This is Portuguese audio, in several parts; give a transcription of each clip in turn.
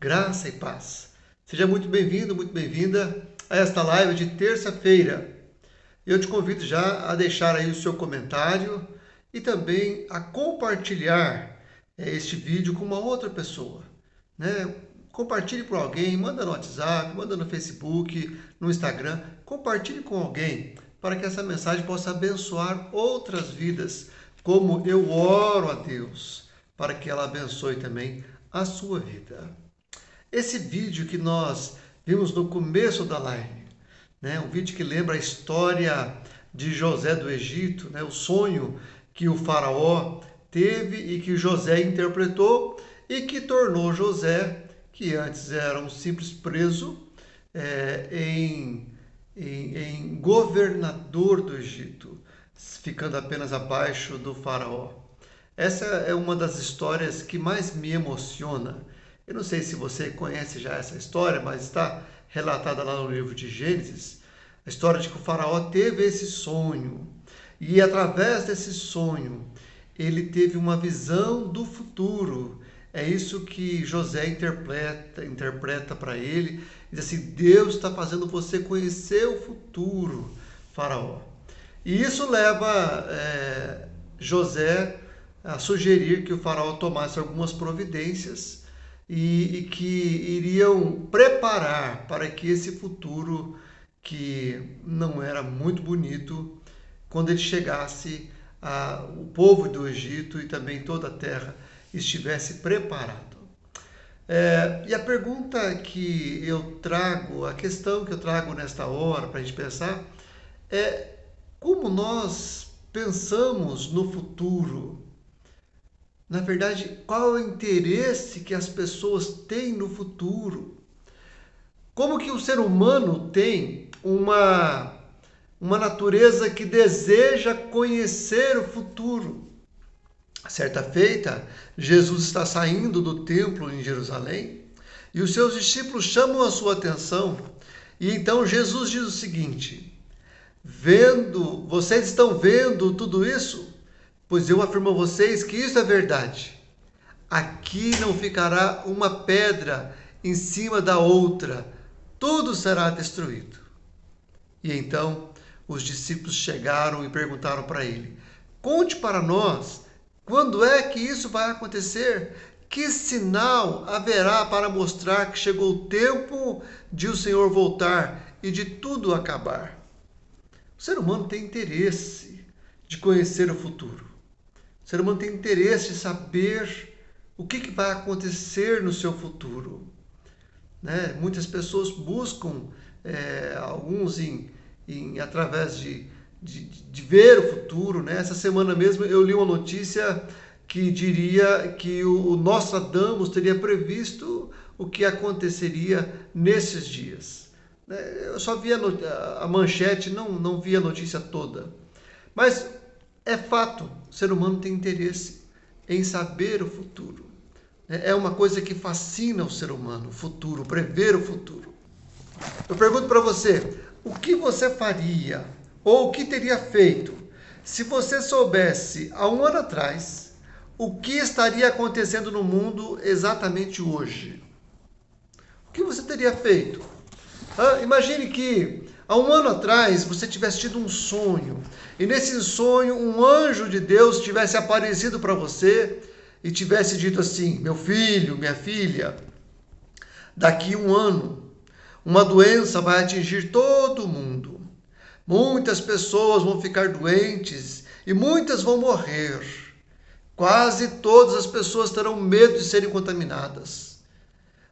Graça e paz. Seja muito bem-vindo, muito bem-vinda a esta live de terça-feira. Eu te convido já a deixar aí o seu comentário e também a compartilhar este vídeo com uma outra pessoa, né? Compartilhe com alguém, manda no WhatsApp, manda no Facebook, no Instagram, compartilhe com alguém para que essa mensagem possa abençoar outras vidas, como eu oro a Deus para que ela abençoe também a sua vida. Esse vídeo que nós vimos no começo da live, né? Um vídeo que lembra a história de José do Egito, né? O sonho que o faraó teve e que José interpretou e que tornou José, que antes era um simples preso, em governador do Egito, ficando apenas abaixo do faraó. Essa é uma das histórias que mais me emociona. Eu não sei se você conhece já essa história, mas está relatada lá no livro de Gênesis, a história de que o faraó teve esse sonho e através desse sonho ele teve uma visão do futuro. É isso que José interpreta para ele. Diz assim: Deus está fazendo você conhecer o futuro, faraó. E isso leva José a sugerir que o faraó tomasse algumas providências e que iriam preparar para que esse futuro, que não era muito bonito, quando ele chegasse, o povo do Egito e também toda a terra estivesse preparado. E a pergunta que eu trago, a questão que eu trago nesta hora para a gente pensar é como nós pensamos no futuro. Na verdade, qual é o interesse que as pessoas têm no futuro? Como que o ser humano tem uma natureza que deseja conhecer o futuro? Certa feita, Jesus está saindo do templo em Jerusalém e os seus discípulos chamam a sua atenção. E então Jesus diz o seguinte: vocês estão vendo tudo isso? Pois eu afirmo a vocês que isso é verdade. Aqui não ficará uma pedra em cima da outra, tudo será destruído. E então os discípulos chegaram e perguntaram para ele: conte para nós, quando é que isso vai acontecer? Que sinal haverá para mostrar que chegou o tempo de o Senhor voltar e de tudo acabar? O ser humano tem interesse de conhecer o futuro. O ser humano tem interesse em saber o que vai acontecer no seu futuro. Né? Muitas pessoas buscam, alguns através de ver o futuro. Né? Essa semana mesmo eu li uma notícia que diria que o Nostradamus teria previsto o que aconteceria nesses dias. Eu só vi a manchete, não vi a notícia toda. Mas é fato, o ser humano tem interesse em saber o futuro. É uma coisa que fascina o ser humano, o futuro, prever o futuro. Eu pergunto para você, o que você faria ou o que teria feito se você soubesse há um ano atrás o que estaria acontecendo no mundo exatamente hoje? O que você teria feito? Imagine que há um ano atrás você tivesse tido um sonho e nesse sonho um anjo de Deus tivesse aparecido para você e tivesse dito assim: meu filho, minha filha, daqui um ano uma doença vai atingir todo mundo. Muitas pessoas vão ficar doentes e muitas vão morrer. Quase todas as pessoas terão medo de serem contaminadas.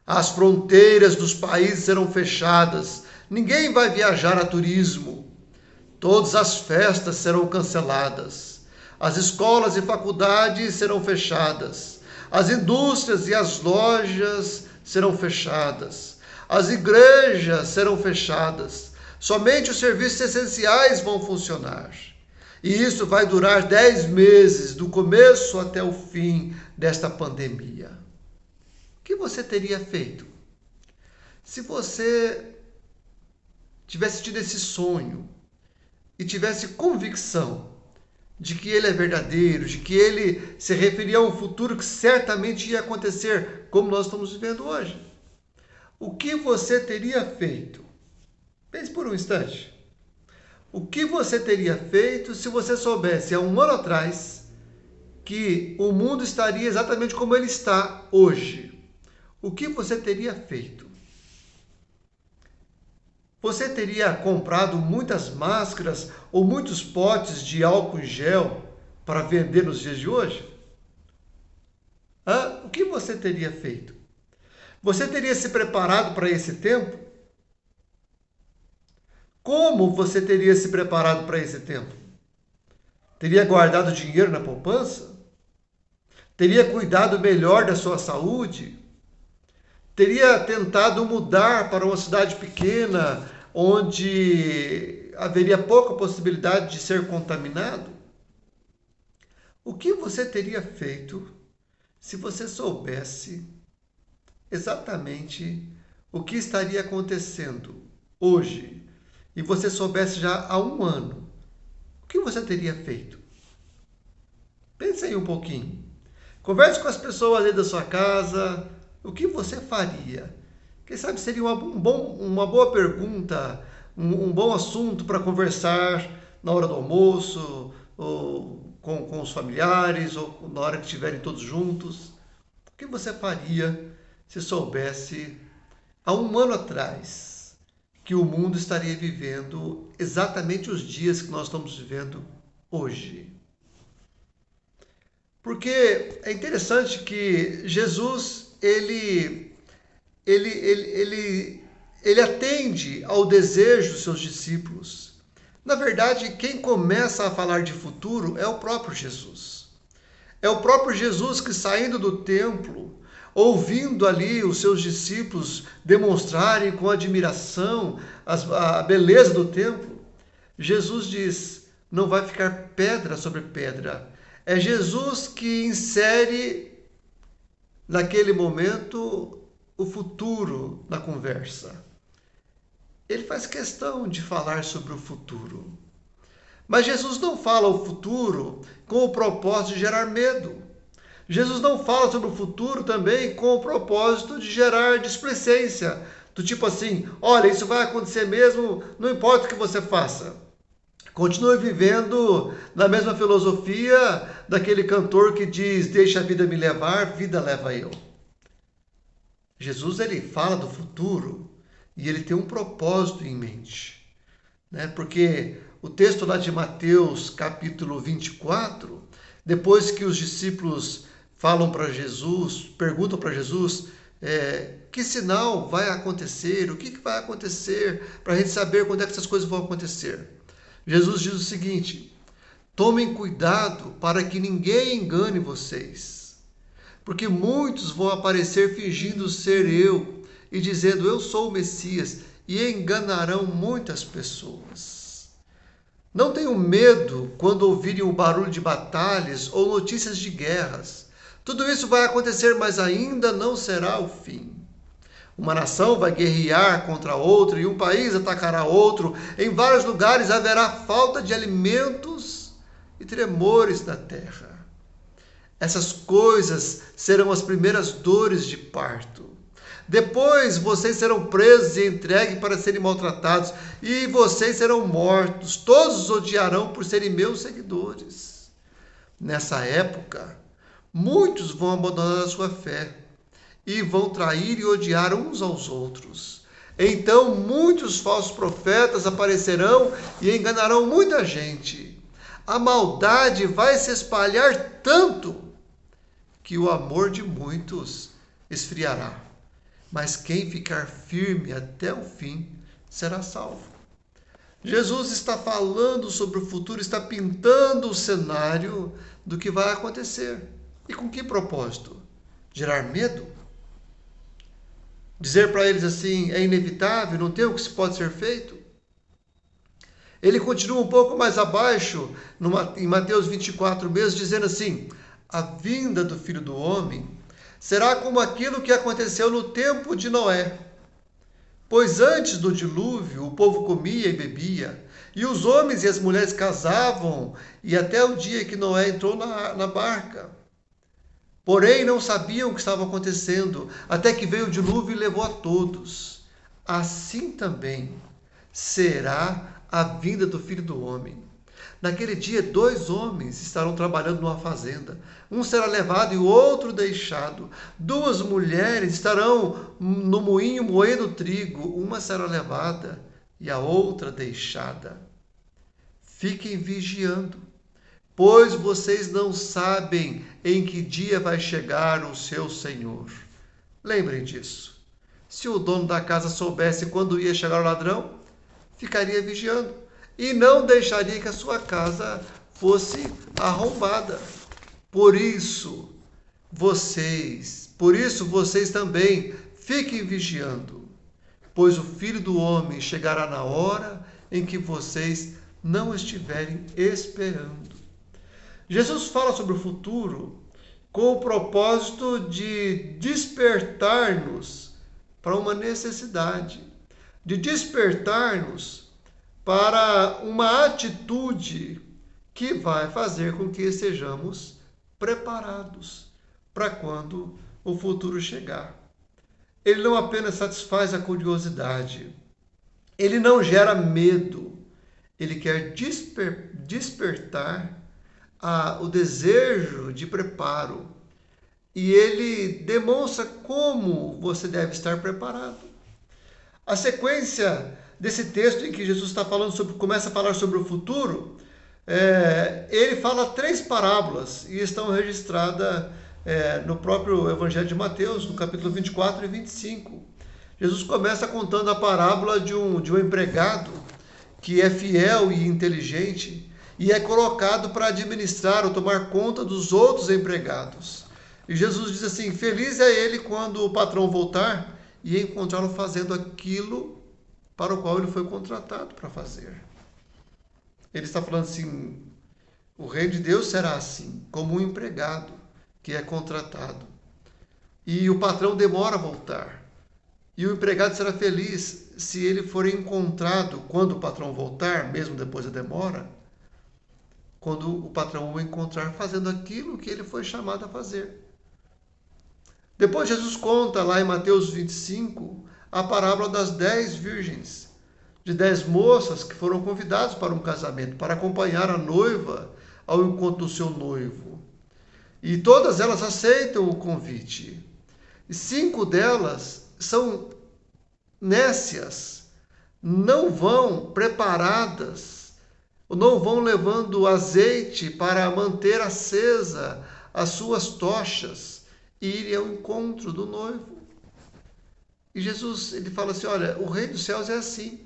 As fronteiras dos países serão fechadas. Ninguém vai viajar a turismo. Todas as festas serão canceladas. As escolas e faculdades serão fechadas. As indústrias e as lojas serão fechadas. As igrejas serão fechadas. Somente os serviços essenciais vão funcionar. E isso vai durar 10 meses, do começo até o fim desta pandemia. O que você teria feito? Se você tivesse tido esse sonho e tivesse convicção de que ele é verdadeiro, de que ele se referia a um futuro que certamente ia acontecer, como nós estamos vivendo hoje. o que você teria feito? Pense por um instante. O que você teria feito se você soubesse há um ano atrás que o mundo estaria exatamente como ele está hoje? O que você teria feito? Você teria comprado muitas máscaras ou muitos potes de álcool em gel para vender nos dias de hoje? O que você teria feito? Você teria se preparado para esse tempo? Como você teria se preparado para esse tempo? Teria guardado dinheiro na poupança? Teria cuidado melhor da sua saúde? Teria tentado mudar para uma cidade pequena, onde haveria pouca possibilidade de ser contaminado? O que você teria feito se você soubesse exatamente o que estaria acontecendo hoje e você soubesse já há um ano? O que você teria feito? Pense aí um pouquinho. Converse com as pessoas aí da sua casa. O que você faria? Quem sabe seria uma boa pergunta, um bom assunto para conversar na hora do almoço, ou com os familiares, ou na hora que estiverem todos juntos. O que você faria se soubesse, há um ano atrás, que o mundo estaria vivendo exatamente os dias que nós estamos vivendo hoje? Porque é interessante que Jesus, ele atende ao desejo dos seus discípulos. Na verdade, quem começa a falar de futuro é o próprio Jesus. É o próprio Jesus que, saindo do templo, ouvindo ali os seus discípulos demonstrarem com admiração a beleza do templo, Jesus diz: não vai ficar pedra sobre pedra. É Jesus que insere, naquele momento, o futuro na conversa. Ele faz questão de falar sobre o futuro. Mas Jesus não fala o futuro com o propósito de gerar medo. Jesus não fala sobre o futuro também com o propósito de gerar displicência. Do tipo assim, olha, isso vai acontecer mesmo, não importa o que você faça. Continue vivendo na mesma filosofia daquele cantor que diz: deixa a vida me levar, vida leva eu. Jesus, ele fala do futuro e ele tem um propósito em mente, né? Porque o texto lá de Mateus, capítulo 24, depois que os discípulos falam para Jesus, perguntam para Jesus, que sinal vai acontecer, o que vai acontecer, para a gente saber quando é que essas coisas vão acontecer. Jesus diz o seguinte: tomem cuidado para que ninguém engane vocês, porque muitos vão aparecer fingindo ser eu e dizendo eu sou o Messias, e enganarão muitas pessoas. Não tenham medo quando ouvirem o barulho de batalhas ou notícias de guerras. Tudo isso vai acontecer, mas ainda não será o fim. Uma nação vai guerrear contra outra e um país atacará outro. Em vários lugares haverá falta de alimentos e tremores na terra. Essas coisas serão as primeiras dores de parto. Depois vocês serão presos e entregues para serem maltratados, e vocês serão mortos. Todos os odiarão por serem meus seguidores. Nessa época, muitos vão abandonar a sua fé e vão trair e odiar uns aos outros. Então muitos falsos profetas aparecerão e enganarão muita gente. A maldade vai se espalhar tanto que o amor de muitos esfriará. Mas quem ficar firme até o fim será salvo. Jesus está falando sobre o futuro, está pintando o cenário do que vai acontecer. E com que propósito? Gerar medo? Dizer para eles assim, é inevitável, não tem o que se pode ser feito? Ele continua um pouco mais abaixo, em Mateus 24 mesmo, dizendo assim: a vinda do Filho do Homem será como aquilo que aconteceu no tempo de Noé. Pois antes do dilúvio, o povo comia e bebia, e os homens e as mulheres casavam, e até o dia que Noé entrou na barca. Porém, não sabiam o que estava acontecendo, até que veio o dilúvio e levou a todos. Assim também será a vinda do Filho do Homem. Naquele dia, 2 homens estarão trabalhando numa fazenda. Um será levado e o outro deixado. 2 mulheres estarão no moinho moendo trigo. Uma será levada e a outra deixada. Fiquem vigiando, pois vocês não sabem em que dia vai chegar o seu Senhor. Lembrem disso. Se o dono da casa soubesse quando ia chegar o ladrão, ficaria vigiando e não deixaria que a sua casa fosse arrombada. Por isso vocês também fiquem vigiando, pois o Filho do Homem chegará na hora em que vocês não estiverem esperando. Jesus fala sobre o futuro com o propósito de despertar-nos para uma necessidade, de despertar-nos para uma atitude que vai fazer com que estejamos preparados para quando o futuro chegar. Ele não apenas satisfaz a curiosidade, ele não gera medo, ele quer despertar o desejo de preparo. E ele demonstra como você deve estar preparado. A sequência desse texto em que Jesus está falando começa a falar sobre o futuro, ele fala 3 parábolas e estão registradas no próprio Evangelho de Mateus, no capítulo 24 e 25. Jesus começa contando a parábola de um empregado que é fiel e inteligente e é colocado para administrar ou tomar conta dos outros empregados. E Jesus diz assim: feliz é ele quando o patrão voltar e encontrá-lo fazendo aquilo para o qual ele foi contratado para fazer. Ele está falando assim: o reino de Deus será assim, como um empregado que é contratado. E o patrão demora a voltar. E o empregado será feliz se ele for encontrado quando o patrão voltar, mesmo depois da demora, quando o patrão o encontrar fazendo aquilo que ele foi chamado a fazer. Depois Jesus conta lá em Mateus 25 a parábola das 10 virgens, de 10 moças que foram convidadas para um casamento, para acompanhar a noiva ao encontro do seu noivo. E todas elas aceitam o convite. E 5 delas são nécias, não vão preparadas, não vão levando azeite para manter acesa as suas tochas e irem ao encontro do noivo. E Jesus, ele fala assim: olha, o reino dos céus é assim.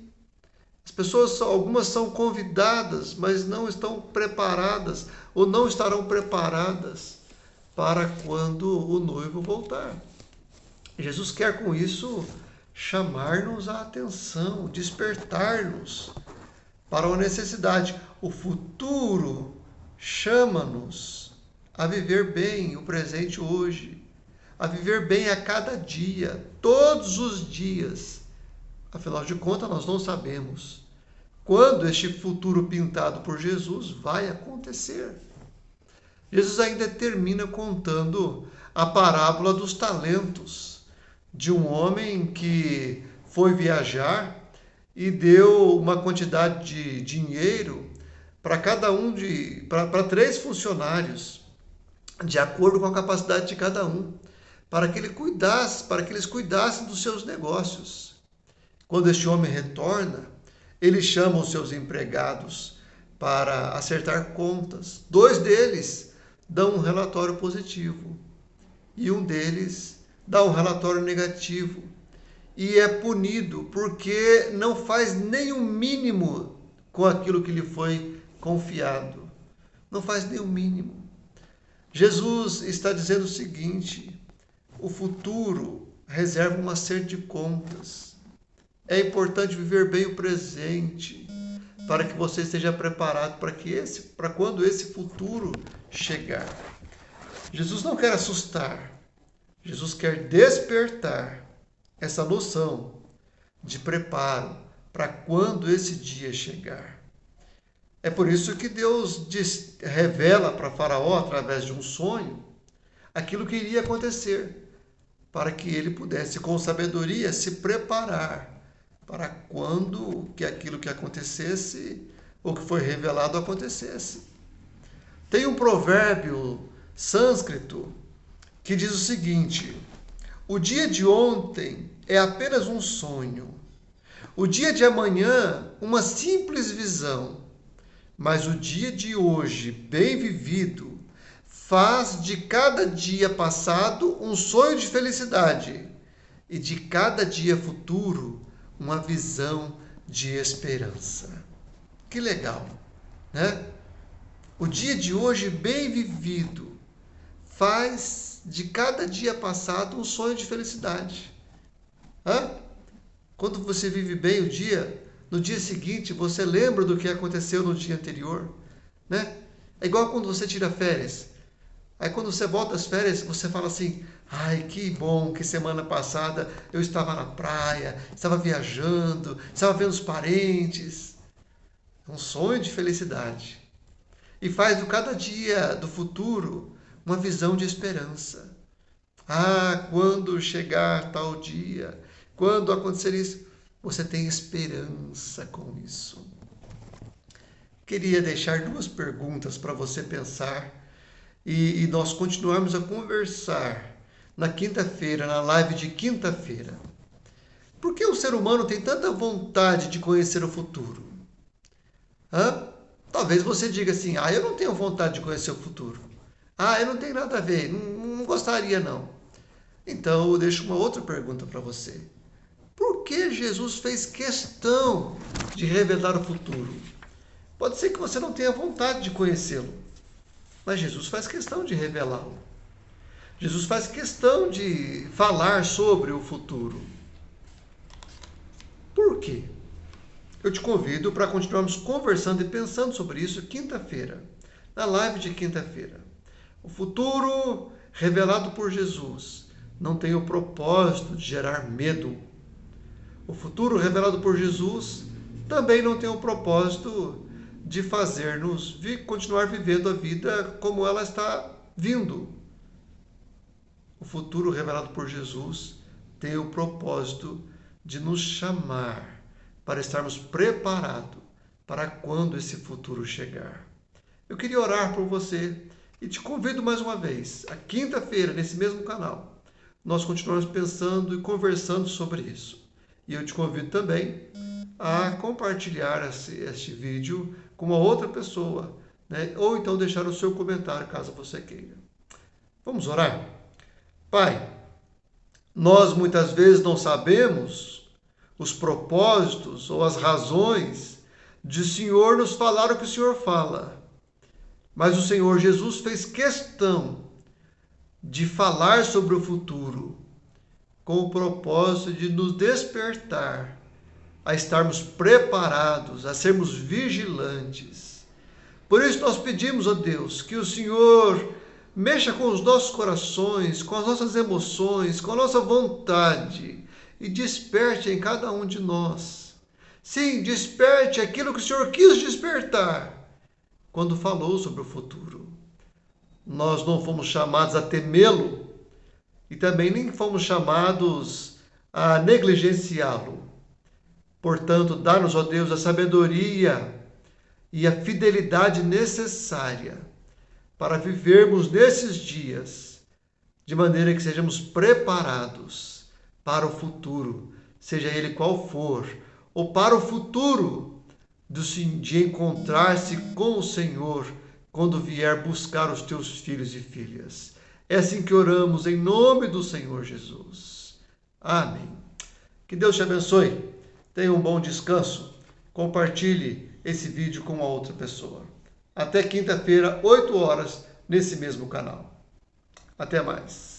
As pessoas, algumas são convidadas, mas não estão preparadas ou não estarão preparadas para quando o noivo voltar. Jesus quer com isso chamar-nos a atenção, despertar-nos para uma necessidade. O futuro chama-nos a viver bem o presente hoje, a viver bem a cada dia, todos os dias. Afinal de contas, nós não sabemos quando este futuro pintado por Jesus vai acontecer. Jesus ainda termina contando a parábola dos talentos, de um homem que foi viajar e deu uma quantidade de dinheiro para para 3 funcionários, de acordo com a capacidade de cada um, para que eles cuidassem dos seus negócios. Quando este homem retorna, ele chama os seus empregados para acertar contas. 2 deles dão um relatório positivo e um deles dá um relatório negativo e é punido porque não faz nem o mínimo com aquilo que lhe foi confiado. Não faz nem o mínimo. Jesus está dizendo o seguinte: o futuro reserva um acerto de contas. É importante viver bem o presente para que você esteja preparado para quando esse futuro chegar. Jesus não quer assustar. Jesus quer despertar essa noção de preparo para quando esse dia chegar. É por isso que Deus revela para Faraó, através de um sonho, aquilo que iria acontecer, para que ele pudesse, com sabedoria, se preparar para quando que aquilo que acontecesse, ou que foi revelado, acontecesse. Tem um provérbio sânscrito que diz o seguinte: o dia de ontem é apenas um sonho, o dia de amanhã uma simples visão, mas o dia de hoje, bem vivido, faz de cada dia passado um sonho de felicidade e de cada dia futuro uma visão de esperança. Que legal, né? O dia de hoje, bem vivido, faz de cada dia passado um sonho de felicidade. Hã? Quando você vive bem o dia, no dia seguinte você lembra do que aconteceu no dia anterior, né? É igual quando você tira férias. Aí quando você volta às férias, você fala assim: ai, que bom que semana passada eu estava na praia, estava viajando, estava vendo os parentes. É um sonho de felicidade. E faz do cada dia do futuro uma visão de esperança. Ah, quando chegar tal dia, quando acontecer isso, você tem esperança com isso. Queria deixar duas perguntas para você pensar e nós continuarmos a conversar na quinta-feira, na live de quinta-feira. Por que o ser humano tem tanta vontade de conhecer o futuro? Hã? Talvez você diga assim: ah, eu não tenho vontade de conhecer o futuro. Ah, eu não tenho nada a ver, não gostaria não. Então eu deixo uma outra pergunta para você. Por que Jesus fez questão de revelar o futuro? Pode ser que você não tenha vontade de conhecê-lo, mas Jesus faz questão de revelá-lo. Jesus faz questão de falar sobre o futuro. Por quê? Eu te convido para continuarmos conversando e pensando sobre isso quinta-feira, na live de quinta-feira. O futuro revelado por Jesus não tem o propósito de gerar medo. O futuro revelado por Jesus também não tem o propósito de fazer-nos continuar vivendo a vida como ela está vindo. O futuro revelado por Jesus tem o propósito de nos chamar para estarmos preparados para quando esse futuro chegar. Eu queria orar por você e te convido mais uma vez, a quinta-feira, nesse mesmo canal, nós continuamos pensando e conversando sobre isso. E eu te convido também a compartilhar este vídeo com uma outra pessoa, né? Ou então deixar o seu comentário, caso você queira. Vamos orar? Pai, nós muitas vezes não sabemos os propósitos ou as razões de o Senhor nos falar o que o Senhor fala. Mas o Senhor Jesus fez questão de falar sobre o futuro, com o propósito de nos despertar a estarmos preparados, a sermos vigilantes. Por isso nós pedimos a Deus que o Senhor mexa com os nossos corações, com as nossas emoções, com a nossa vontade e desperte em cada um de nós. Sim, desperte aquilo que o Senhor quis despertar quando falou sobre o futuro. Nós não fomos chamados a temê-lo e também nem fomos chamados a negligenciá-lo. Portanto, dá-nos, ó Deus, a sabedoria e a fidelidade necessária para vivermos nesses dias, de maneira que sejamos preparados para o futuro, seja ele qual for, ou para o futuro de encontrar-se com o Senhor quando vier buscar os teus filhos e filhas. É assim que oramos em nome do Senhor Jesus. Amém. Que Deus te abençoe. Tenha um bom descanso. Compartilhe esse vídeo com uma outra pessoa. Até quinta-feira, 8 horas, nesse mesmo canal. Até mais.